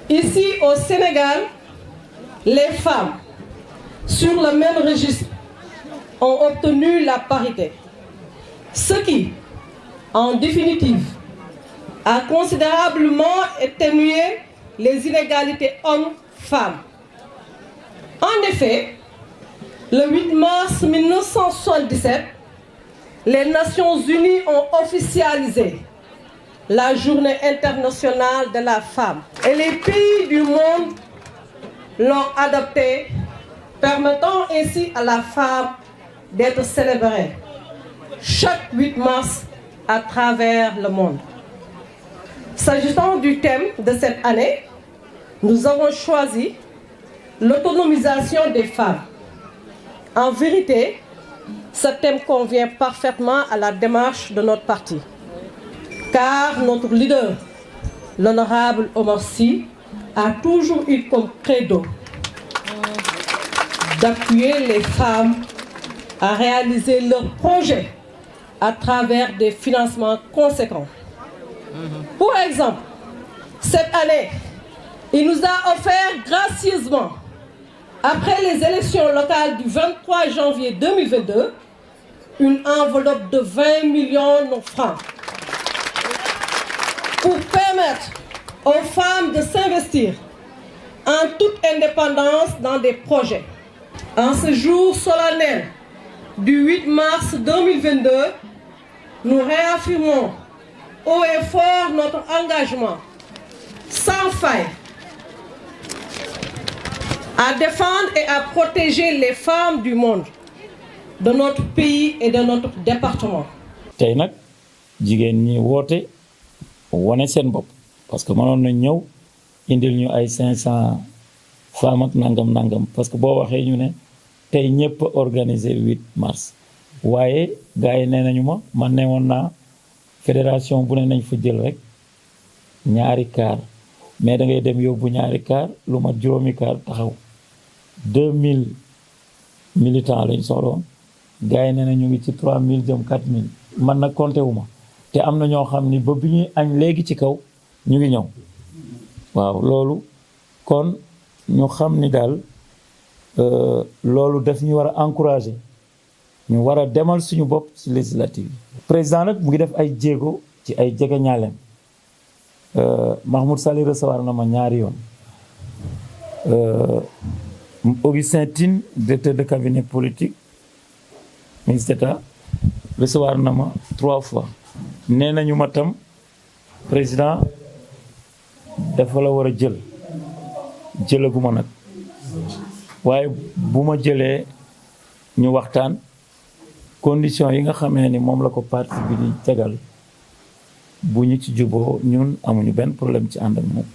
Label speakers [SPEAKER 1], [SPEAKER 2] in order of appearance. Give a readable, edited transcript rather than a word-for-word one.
[SPEAKER 1] Ici au Sénégal, les femmes, sur le même registre, ont obtenu la parité. Ce qui, en définitive, a considérablement atténué les inégalités hommes-femmes. En effet, le 8 mars 1977, les Nations Unies ont officialisé la Journée internationale de la femme. Et les pays du monde l'ont adoptée, permettant ainsi à la femme d'être célébrée chaque 8 mars à travers le monde. S'agissant du thème de cette année, nous avons choisi l'autonomisation des femmes. En vérité, ce thème convient parfaitement à la démarche de notre parti. Car notre leader, l'honorable Omar Sy, a toujours eu comme credo d'appuyer les femmes à réaliser leurs projets à travers des financements conséquents. Pour exemple, cette année, il nous a offert gracieusement, après les élections locales du 23 janvier 2022, une enveloppe de 20 millions de francs pour permettre aux femmes de s'investir en toute indépendance dans des projets. En ce jour solennel du 8 mars 2022, nous réaffirmons haut et fort notre engagement sans faille à défendre et à protéger les femmes du monde, de notre pays et de notre département.
[SPEAKER 2] tey nag jigéen ñi woote wane seen bopp parce que mënoon na ñëw indil ñu ay 500 femmes ak nangam parce que boo waxee ñu ne tey ñëpp organiser 8 mars waaye gars yi nee nañu ma man ne woon naa fédération bu ne nañ fa jël rek ñaari kaar mais da ngay dem yóbbu ñaari kaar lu mat juróomi kaar taxaw 2000 militants lañ soxloon gars yi nee na ñu ngi ci 3000 jëm 4000 man nag compté wu ma te am na ñoo xam ni ba bi ñuy añ léegi ci kaw ñu ngi ñëw waaw loolu kon ñu xam ni daal loolu daf ñu war a encourager ñu war a demal suñu bopp ci législative yi président nag mu ngi def ay jéego ci ay jege ñaaleem Mahmoud Salih recevoir na ma ñaari yoon Augustin Tine directeur de cabinet politique ministre d'État recevoir na ma 3 fois nee nañu ma tam président dafa la war a jëlaguma nag waaye bu ma jëlee ñu waxtaan condition yi nga xamee ni moom la ko parti bi di tegal bu ñu ci juboo ñun amuñu benn problème ci ànd ak moom